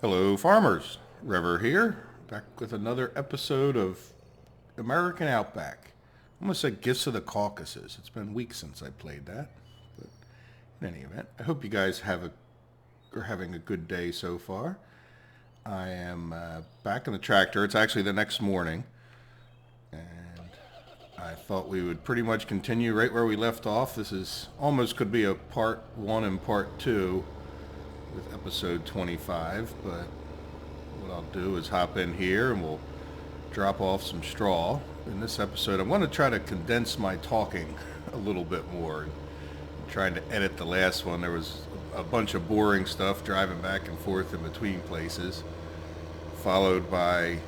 Hello farmers, Rever here, back with another episode of American Outback. I almost said Gifts of the Caucasus. It's been weeks since I played that. But in any event, I hope you guys are having a good day so far. I am back in the tractor. It's actually the next morning. And I thought we would pretty much continue right where we left off. This is almost could be a part 1 and part 2 with episode 25, but what I'll do is hop in here and we'll drop off some straw. In this episode, I'm going to try to condense my talking a little bit more. I'm trying to edit the last one. There was a bunch of boring stuff driving back and forth in between places, followed by,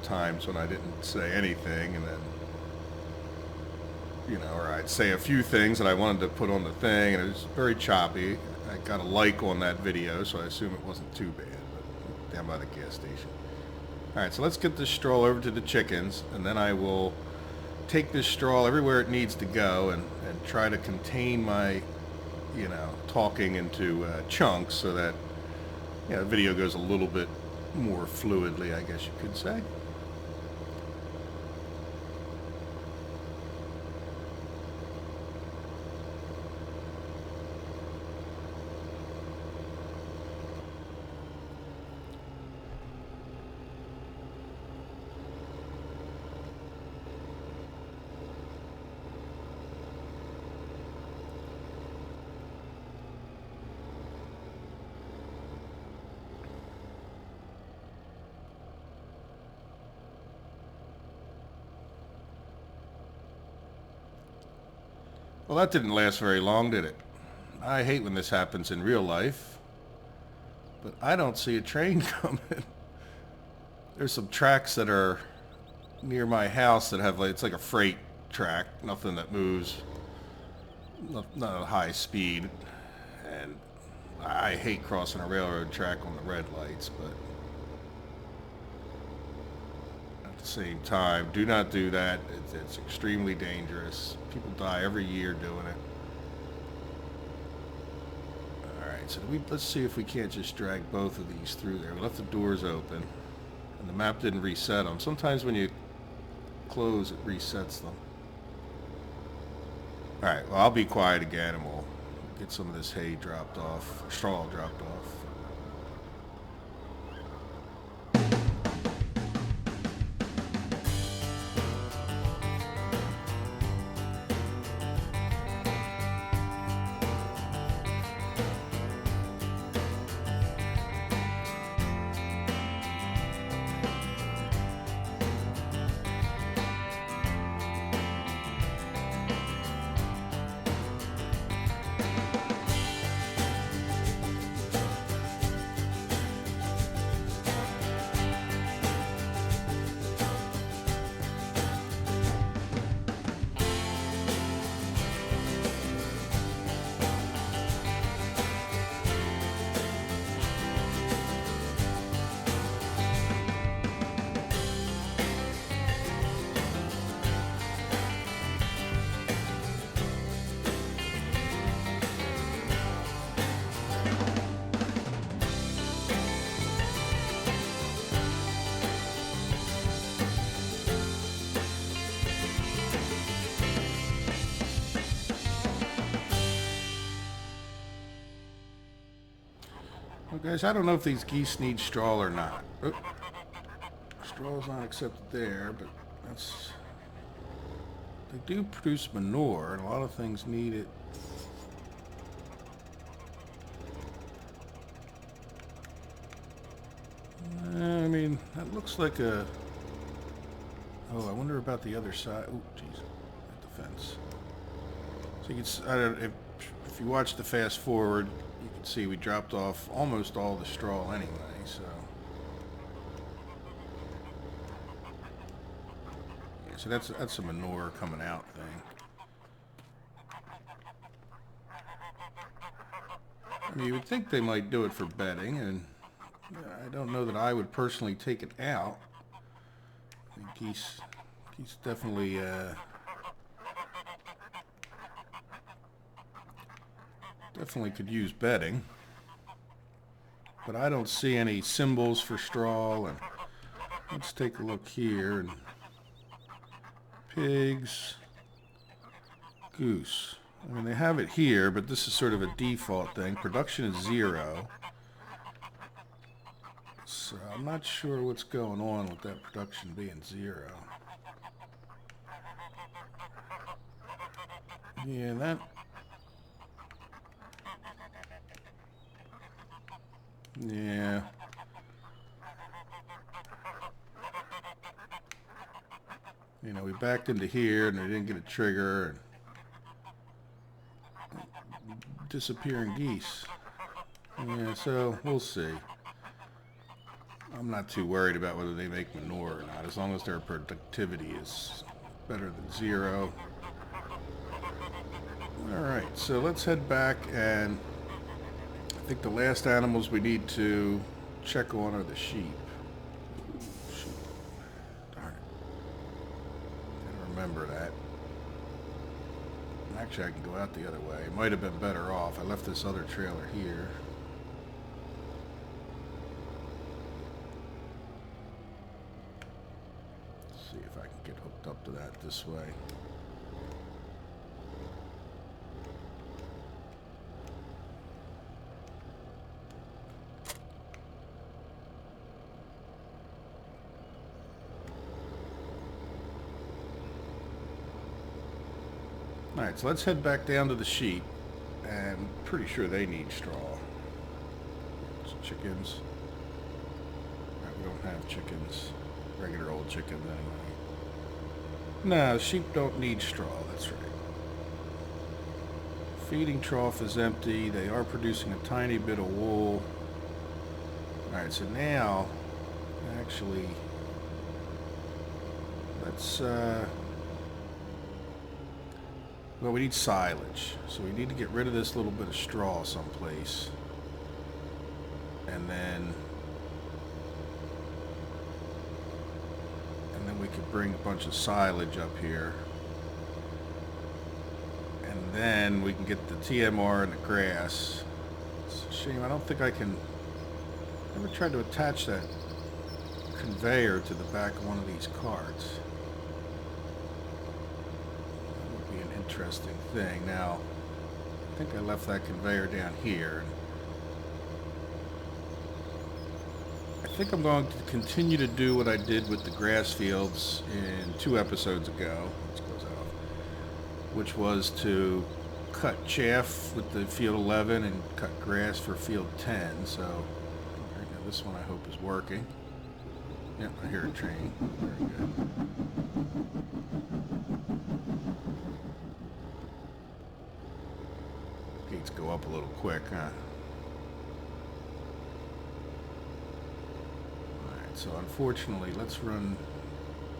times when I didn't say anything, and then, or I'd say a few things that I wanted to put on the thing, and it was very choppy. I got a like on that video, so I assume it wasn't too bad, but down by the gas station. Alright, so let's get this straw over to the chickens, and then I will take this straw everywhere it needs to go and try to contain my, talking into chunks so that, the video goes a little bit more fluidly, I guess you could say. Well, that didn't last very long, did it? I hate when this happens in real life, but I don't see a train coming. There's some tracks that are near my house that have, it's like a freight track, nothing that moves, not at high speed, and I hate crossing a railroad track on the red lights, but at the same time, do not do that. It's extremely dangerous. People die every year doing it. Alright, so let's see if we can't just drag both of these through there. We left the doors open, and the map didn't reset them. Sometimes when you close, it resets them. Alright, well, I'll be quiet again, and we'll get some of this hay dropped off, straw dropped off. Well, guys, I don't know if these geese need straw or not. Oh, straw's not accepted there, but that's... They do produce manure, and a lot of things need it. I mean, that looks like a... Oh, I wonder about the other side. Oh, jeez. At the fence. So you can... I don't... If you watch the fast forward, you can see we dropped off almost all the straw anyway, so... Yeah, so that's a manure coming out thing. I mean, you would think they might do it for bedding, and I don't know that I would personally take it out. I think geese definitely definitely could use bedding. but I don't see any symbols for straw. And let's take a look here. And pigs, goose. I mean, they have it here, but this is sort of a default thing. Production is 0. So I'm not sure what's going on with that production being 0. Yeah, that... Yeah. You know, we backed into here and we didn't get a trigger. And disappearing geese. Yeah, so we'll see. I'm not too worried about whether they make manure or not, as long as their productivity is better than 0. Alright, so let's head back, and I think the last animals we need to check on are the sheep. Sheep. Darn it. Didn't remember that. Actually, I can go out the other way. It might have been better off. I left this other trailer here. Let's see if I can get hooked up to that this way. Alright, so let's head back down to the sheep, and I'm pretty sure they need straw. Some chickens. No, we don't have chickens. Regular old chickens anyway. No, sheep don't need straw, that's right. Feeding trough is empty. They are producing a tiny bit of wool. Alright, so now, actually, let's, well, we need silage, so we need to get rid of this little bit of straw someplace, and then we could bring a bunch of silage up here, and then we can get the TMR and the grass. It's a shame, I don't think I can. I never tried to attach that conveyor to the back of one of these carts. Interesting thing. Now, I think I left that conveyor down here. I think I'm going to continue to do what I did with the grass fields in 2 episodes ago. Let's close that off. Which was to cut chaff with the field 11 and cut grass for field 10. So, right now this one I hope is working. Yep, I hear a train. Very good. Gates go up a little quick, huh? Alright, so unfortunately, let's run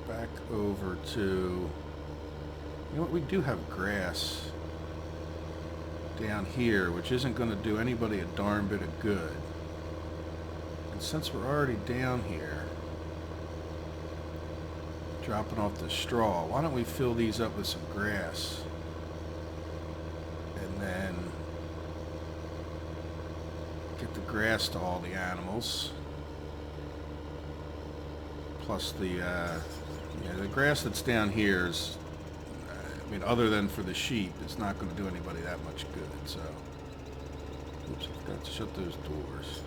back over to... You know what, we do have grass down here, which isn't going to do anybody a darn bit of good. And since we're already down here, dropping off the straw, why don't we fill these up with some grass? And then get the grass to all the animals, plus the grass that's down here is, I mean, other than for the sheep, it's not going to do anybody that much good. So, oops, I forgot to shut those doors.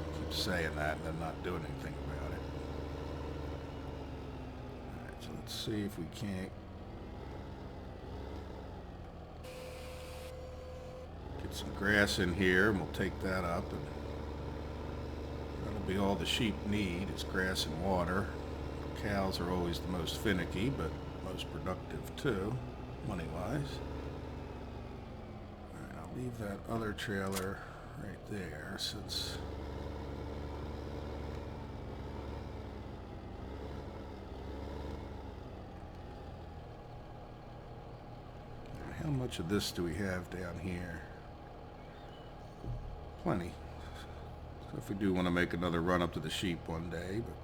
I keep saying that and then not doing anything about it. Alright, so let's see if we can't get some grass in here, and we'll take that up, and that'll be all the sheep need. It's grass and water. Cows are always the most finicky, but most productive too, money-wise. Alright, I'll leave that other trailer right there, since how much of this do we have down here? Plenty. So if we do want to make another run up to the sheep one day, but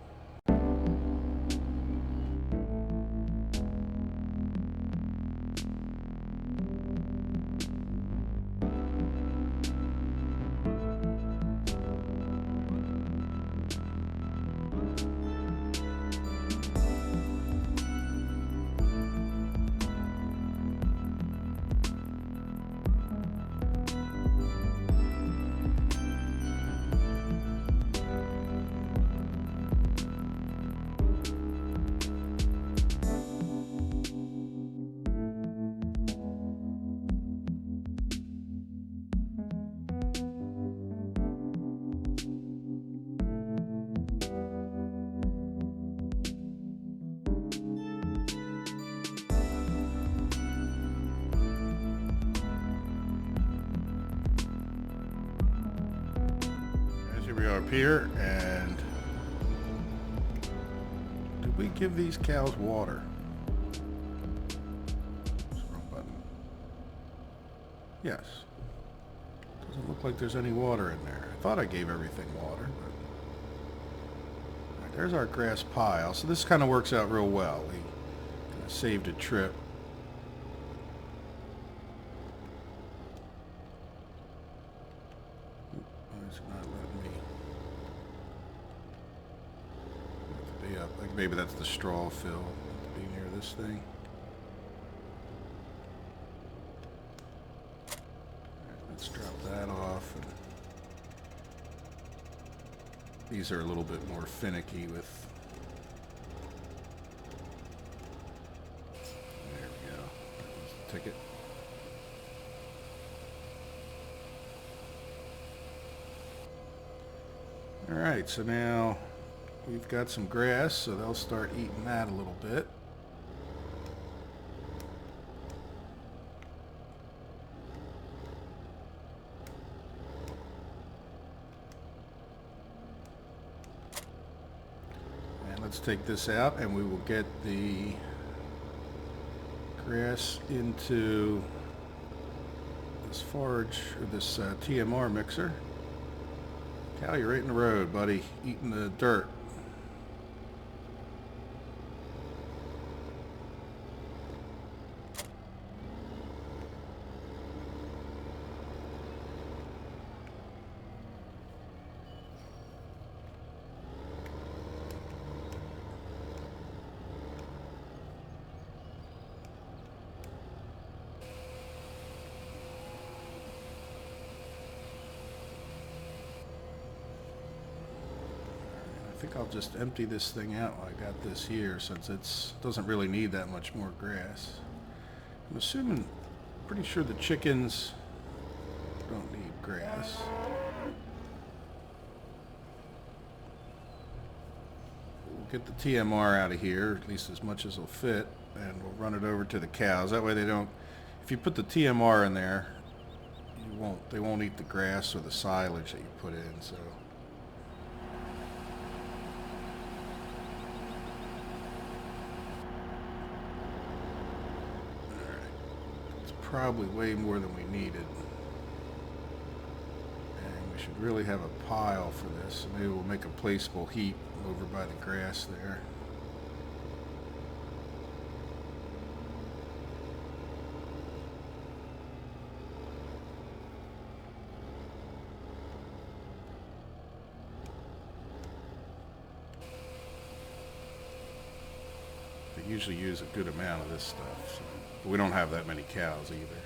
up here, and did we give these cows water? Wrong button. Yes. Doesn't look like there's any water in there. I thought I gave everything water, but... Alright, there's our grass pile. So this kind of works out real well. We kind of saved a trip. It's not letting me... Have to be up. Like maybe that's the straw fill. Have to be near this thing. Let's drop that off. And these are a little bit more finicky with... There we go. There's the ticket. Alright, so now we've got some grass, so they'll start eating that a little bit. Let's take this out and we will get the grass into this forage, or this TMR mixer. Cow, you're right in the road, buddy, eating the dirt. I think I'll just empty this thing out while I got this here, since it doesn't really need that much more grass. I'm assuming, pretty sure the chickens don't need grass. We'll get the TMR out of here, at least as much as it'll fit, and we'll run it over to the cows. That way they don't, if you put the TMR in there, they won't eat the grass or the silage that you put in, so. Probably way more than we needed, and we should really have a pile for this, so maybe we'll make a placeable heap over by the grass there. They usually use a good amount of this stuff, so. But we don't have that many cows either.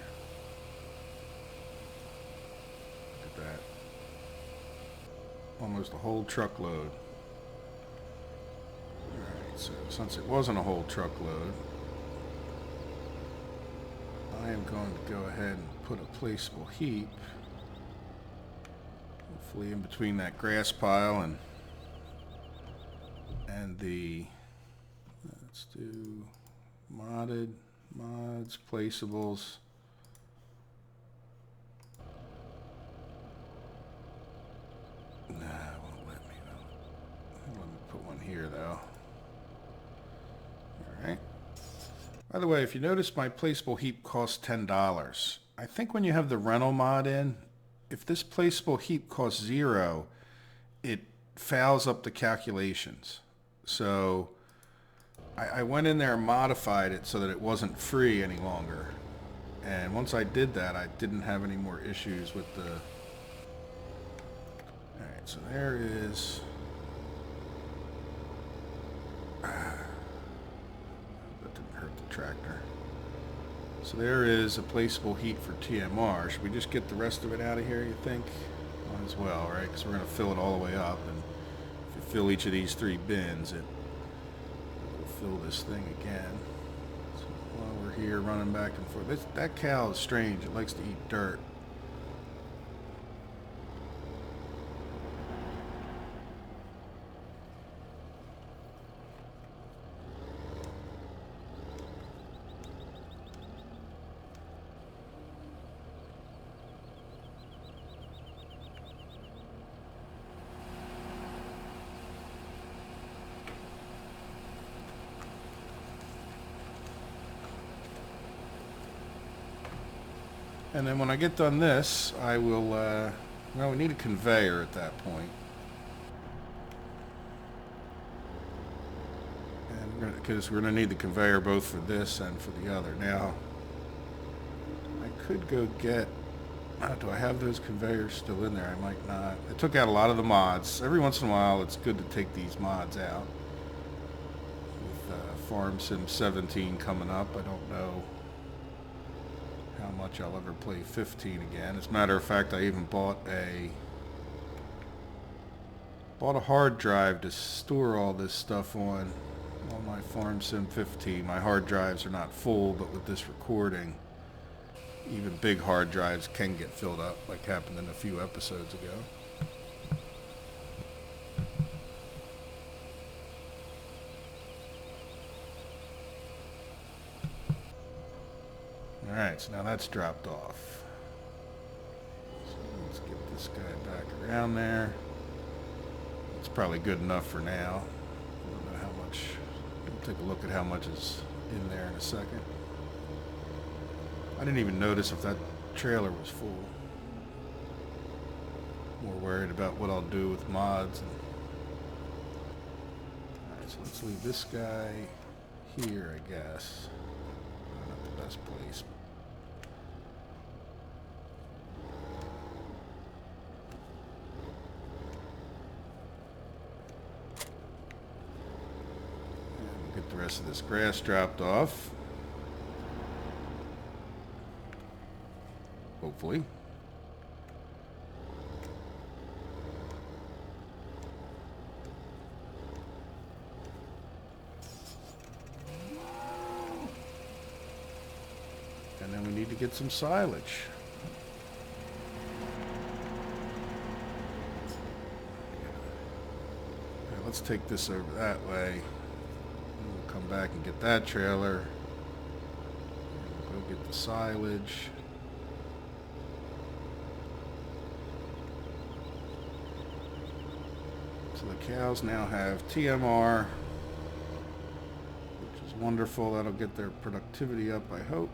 Look at that. Almost a whole truckload. Alright, so since it wasn't a whole truckload, I am going to go ahead and put a placeable heap, hopefully in between that grass pile and the, let's do mods, placeables. Nah, it won't let me though. Let me put one here though. Alright. By the way, if you notice, my placeable heap costs $10. I think when you have the rental mod in, if this placeable heap costs $0, it fouls up the calculations. So I went in there and modified it so that it wasn't free any longer. And once I did that, I didn't have any more issues with the... Alright, so there is... That didn't hurt the tractor. So there is a placeable heat for TMR. Should we just get the rest of it out of here, you think? Might as well, right? Because we're going to fill it all the way up. And if you fill each of these 3 bins, it will fill this thing again. So while we're here running back and forth. That cow is strange. It likes to eat dirt. And then when I get done this, I will, well, we need a conveyor at that point. And because we're going to need the conveyor both for this and for the other. Now, I could go get, do I have those conveyors still in there? I might not. I took out a lot of the mods. Every once in a while, it's good to take these mods out. With Farm Sim 17 coming up, I don't know how much I'll ever play 15 again. As a matter of fact, I even bought a hard drive to store all this stuff on my Farm Sim 15. My hard drives are not full, but with this recording, even big hard drives can get filled up, like happened in a few episodes ago. Alright, so now that's dropped off. So let's get this guy back around there. It's probably good enough for now. I don't know how much. We'll take a look at how much is in there in a second. I didn't even notice if that trailer was full. More worried about what I'll do with mods. Alright, so let's leave this guy here, I guess. Not the best place. Get the rest of this grass dropped off. Hopefully. And then we need to get some silage. Okay, let's take this over that way. We'll come back and get that trailer. We'll go get the silage. So the cows now have TMR, which is wonderful. That'll get their productivity up, I hope.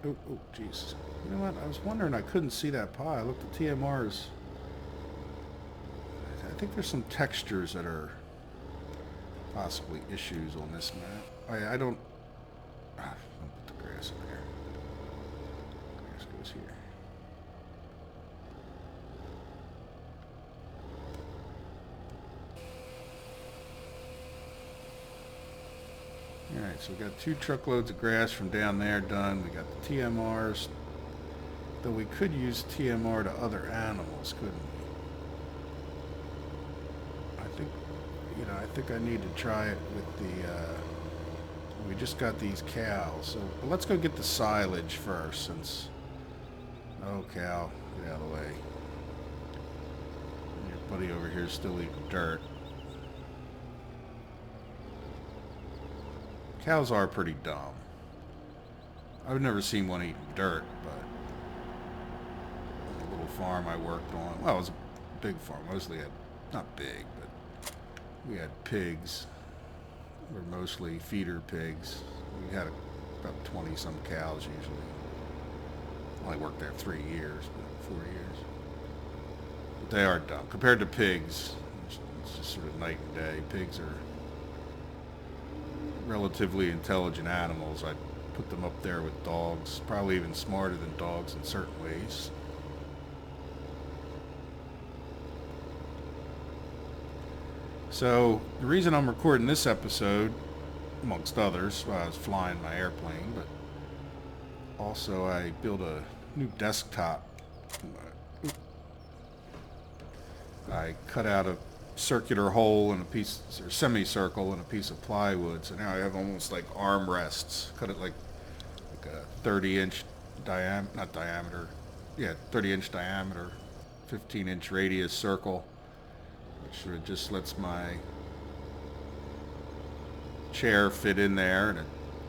Oh, jeez. You know what? I was wondering, I couldn't see that pie. Look, the TMRs. I think there's some textures that are possibly issues on this map. I don't put the grass in there. Grass goes here. Alright, so we got 2 truckloads of grass from down there done. We got the TMRs. Though we could use TMR to other animals, couldn't we? I think I need to try it with the, we just got these cows. So let's go get the silage first, since, oh cow, get out of the way. Your buddy over here is still eating dirt. Cows are pretty dumb. I've never seen one eating dirt, but the little farm I worked on, well, it was a big farm. Mostly had, not big, but we had pigs. We're mostly feeder pigs. We had about 20 some cows usually. Only worked there 3 years, but 4 years. But they are dumb. Compared to pigs, it's just sort of night and day. Pigs are relatively intelligent animals. I'd put them up there with dogs, probably even smarter than dogs in certain ways. So the reason I'm recording this episode, amongst others, I was flying my airplane, but also I built a new desktop. I cut out a circular hole in a piece, or semicircle in a piece of plywood, so now I have almost like armrests. Cut it like a 30-inch diameter, not diameter, yeah, 30-inch diameter, 15-inch radius circle, which sort of just lets my chair fit in there, and it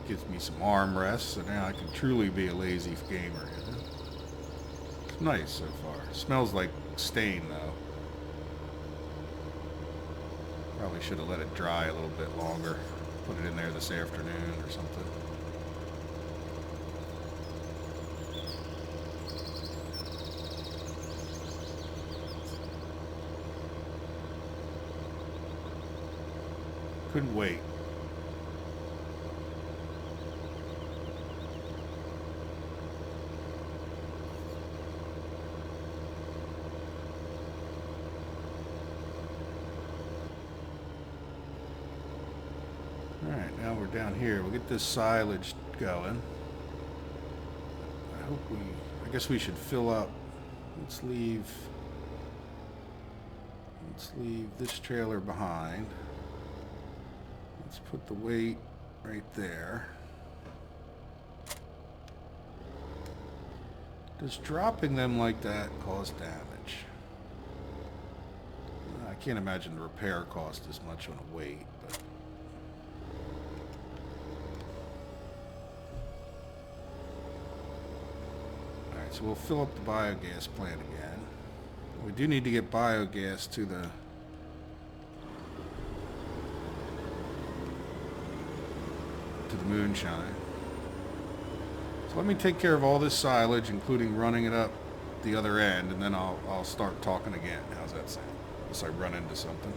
gives me some armrests, so now I can truly be a lazy gamer. You know? It's nice so far. It smells like stain though. Probably should have let it dry a little bit longer. Put it in there this afternoon or something. Couldn't wait. Alright, now we're down here. We'll get this silage going. I guess we should fill up. Let's leave this trailer behind. Let's put the weight right there. Does dropping them like that cause damage? I can't imagine the repair cost as much on a weight, but alright, so we'll fill up the biogas plant again. We do need to get biogas to the moonshine. So let me take care of all this silage, including running it up the other end, and then I'll start talking again. How's that sound? Unless I run into something.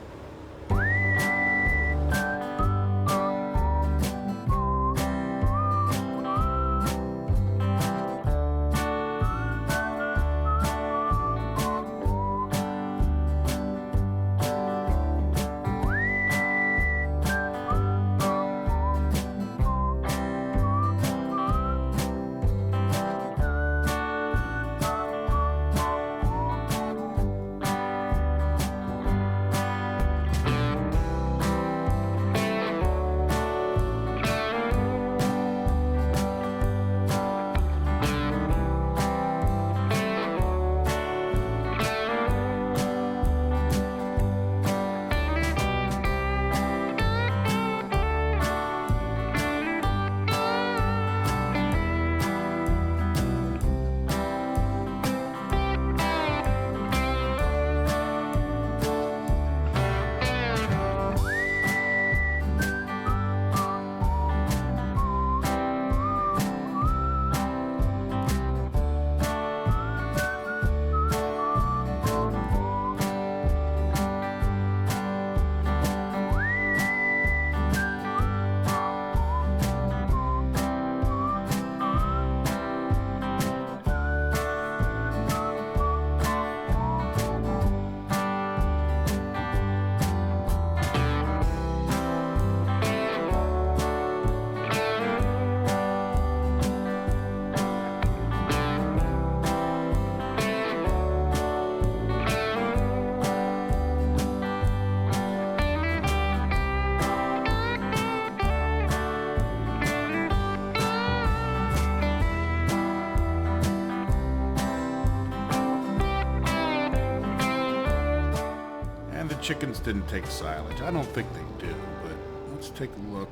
Chickens didn't take silage. I don't think they do, but let's take a look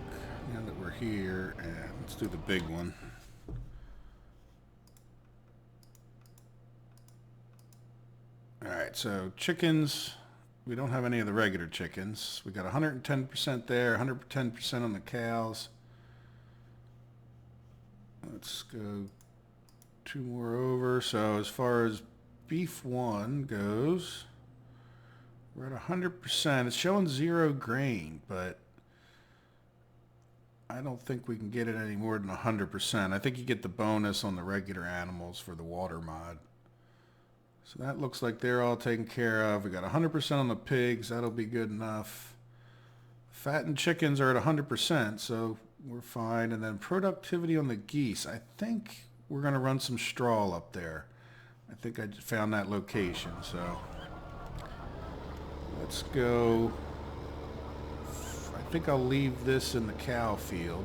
now that we're here, and let's do the big one. Alright, so chickens, we don't have any of the regular chickens. We got 110% there, 110% on the cows. Let's go 2 more over. So as far as beef 1 goes, we're at 100%. It's showing 0 grain, but I don't think we can get it any more than 100%. I think you get the bonus on the regular animals for the water mod. So that looks like they're all taken care of. We got 100% on the pigs. That'll be good enough. Fattened chickens are at 100%, so we're fine. And then productivity on the geese. I think we're going to run some straw up there. I think I found that location, so let's go. I think I'll leave this in the cow field,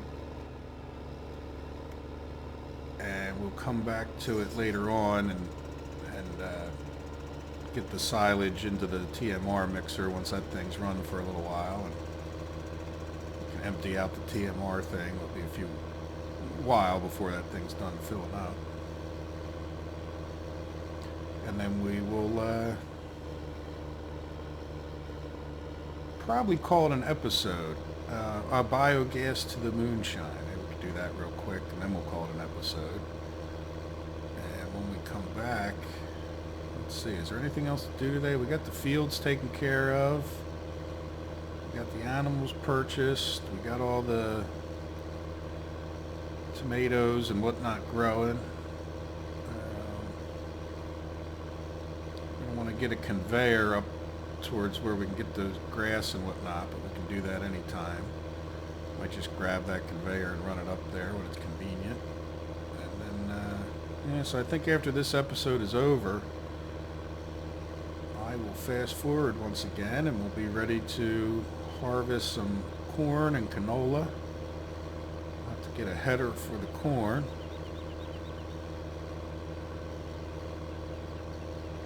and we'll come back to it later on and get the silage into the TMR mixer once that thing's run for a little while, and we can empty out the TMR thing. It'll be a while before that thing's done filling up, and then we will probably call it an episode. Biogas to the moonshine. Maybe we could do that real quick, and then we'll call it an episode. And when we come back, let's see, is there anything else to do today? We got the fields taken care of. We got the animals purchased. We got all the tomatoes and whatnot growing. I want to get a conveyor up towards where we can get the grass and whatnot, but we can do that anytime. Might just grab that conveyor and run it up there when it's convenient. And then, yeah, so I think after this episode is over, I will fast forward once again and we'll be ready to harvest some corn and canola. I'll have to get a header for the corn.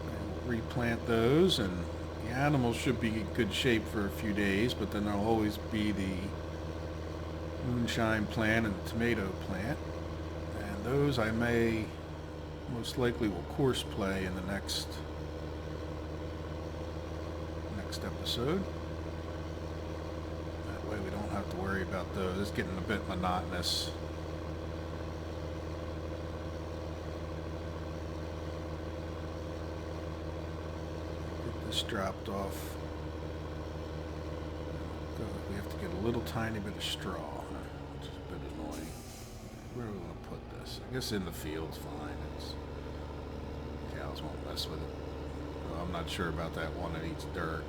And we'll replant those, and the animals should be in good shape for a few days, but then there'll always be the moonshine plant and the tomato plant. And those I may, most likely will course play in the next episode. That way we don't have to worry about those. It's getting a bit monotonous. Get this dropped off. We have to get a little tiny bit of straw, which is a bit annoying. Where do we want to put this? I guess in the field's fine. Cows won't mess with it. Well, I'm not sure about that one that eats dirt.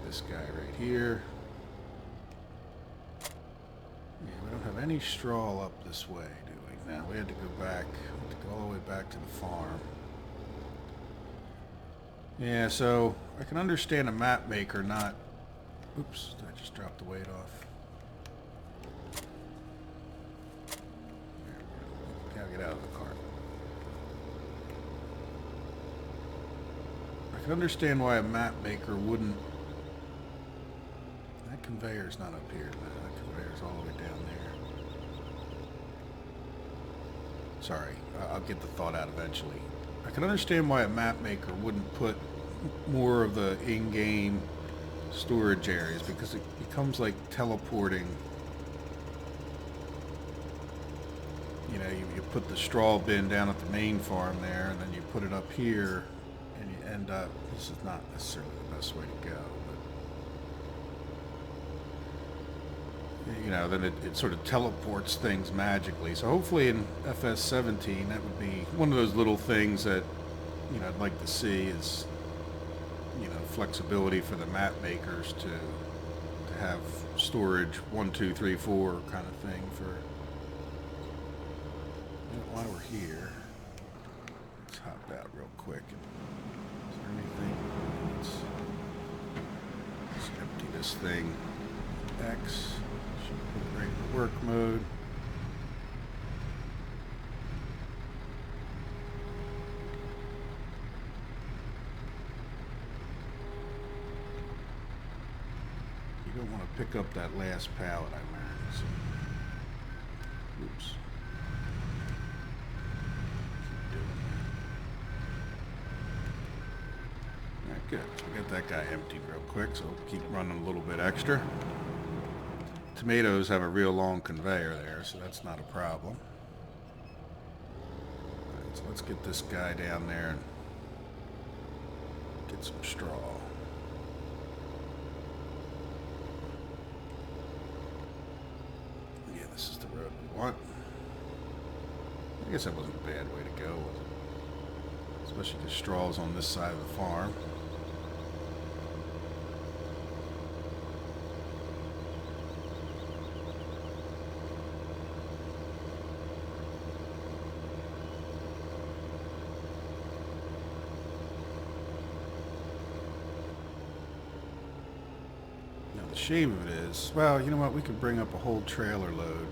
This guy right here. Yeah, we don't have any straw up this way, do we? Now we had to go back. We had to go all the way back to the farm. Yeah, so I can understand a map maker not. Oops, I just dropped the weight off. Gotta get out of the cart. I can understand why a map maker wouldn't. That conveyor's not up here, man. That conveyor's all the way down there. Sorry, I'll get the thought out eventually. I can understand why a map maker wouldn't put more of the in-game storage areas, because it becomes like teleporting. You know, you put the straw bin down at the main farm there, and then you put it up here, and you end up, this is not necessarily the best way to go, but you know, then it sort of teleports things magically. So hopefully in FS17 that would be one of those little things that, you know, I'd like to see is, you know, flexibility for the map makers to have storage 1, 2, 3, 4 kind of thing for. While we're here, let's hop out real quick. Is there anything? Let's empty this thing. X. Should put it right in work mode. You don't want to pick up that last pallet I marked. So. Oops. Good. So we got that guy emptied real quick, so we'll keep running a little bit extra. Tomatoes have a real long conveyor there, so that's not a problem. Alright, so let's get this guy down there and get some straw. Yeah, this is the road we want. I guess that wasn't a bad way to go, was it? Especially because straw's on this side of the farm. The shame of it is, well, you know what, we could bring up a whole trailer load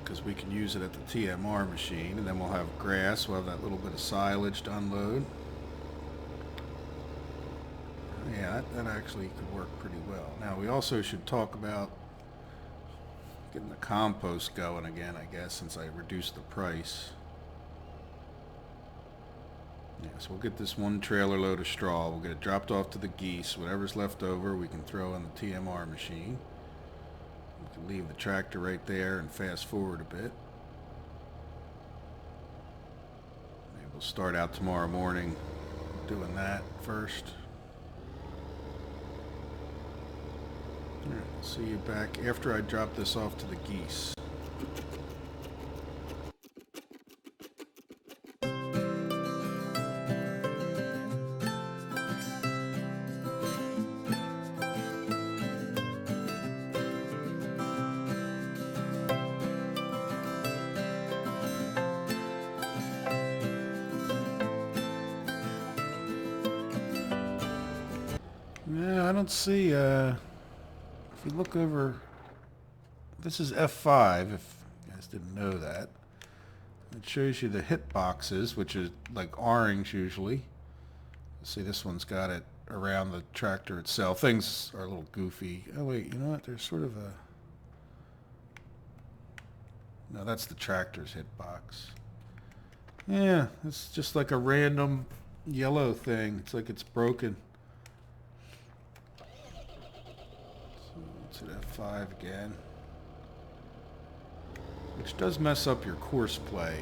because we can use it at the TMR machine, and then we'll have grass, we'll have that little bit of silage to unload. Yeah, that actually could work pretty well. Now we also should talk about getting the compost going again, I guess, since I reduced the price. Yeah, so we'll get this one trailer load of straw. We'll get it dropped off to the geese. Whatever's left over, we can throw in the TMR machine. We can leave the tractor right there and fast forward a bit. We'll start out tomorrow morning doing that first. All right, see you back after I drop this off to the geese. Yeah, I don't see, if you look over, this is F5, if you guys didn't know that. It shows you the hit boxes, which is like orange usually. See, this one's got it around the tractor itself. Things are a little goofy. Oh wait, you know what? There's sort of a... No, that's the tractor's hit box. Yeah, it's just like a random yellow thing. It's like it's broken. So it's at F5 again. Which does mess up your course play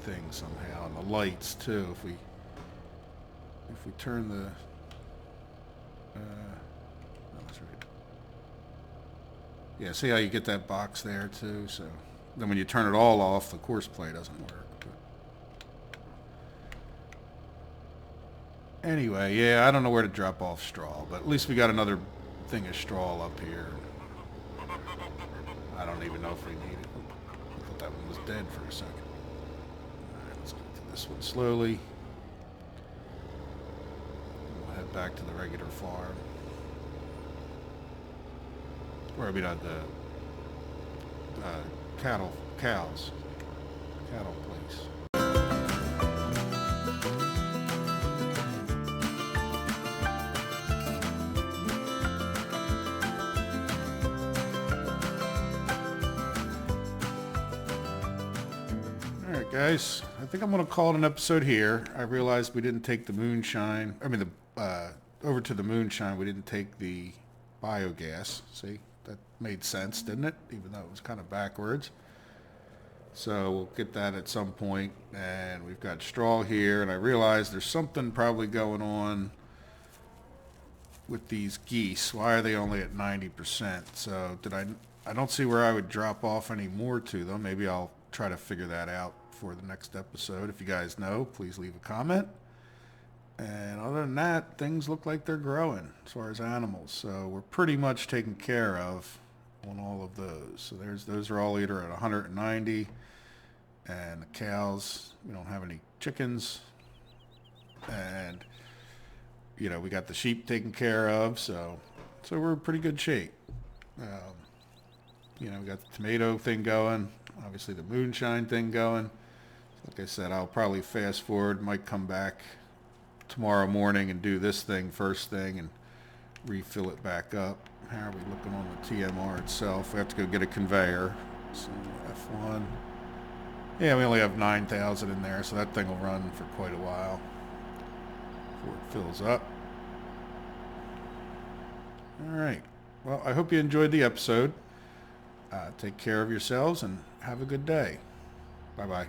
thing somehow, and the lights too. If we turn the oh, that's right. Yeah, see how you get that box there too. So then when you turn it all off, the course play doesn't work. But anyway, yeah, I don't know where to drop off straw, but at least we got another thing of straw up here. I don't even know if we need it. I thought that one was dead for a second. Alright, let's get to this one slowly. We'll head back to the regular farm. Or I mean, the cattle place. Alright guys, I think I'm going to call it an episode here. I realized we didn't take the moonshine, over to the moonshine we didn't take the biogas. See, that made sense, didn't it? Even though it was kind of backwards. So we'll get that at some point, and we've got straw here, and I realized there's something probably going on with these geese. Why are they only at 90%? So I don't see where I would drop off any more to them. Maybe I'll try to figure that out for the next episode. If you guys know, please leave a comment. And other than that, things look like they're growing as far as animals. So we're pretty much taken care of on all of those. So those are all either at 190. And the cows, we don't have any chickens. And, you know, we got the sheep taken care of. So we're in pretty good shape. You know, we got the tomato thing going. Obviously the moonshine thing going. Like I said, I'll probably fast forward, might come back tomorrow morning and do this thing first thing and refill it back up. How are we looking on the TMR itself? We have to go get a conveyor. So F1. Yeah, we only have 9,000 in there, so that thing will run for quite a while before it fills up. Alright. Well, I hope you enjoyed the episode. Take care of yourselves and have a good day. Bye-bye.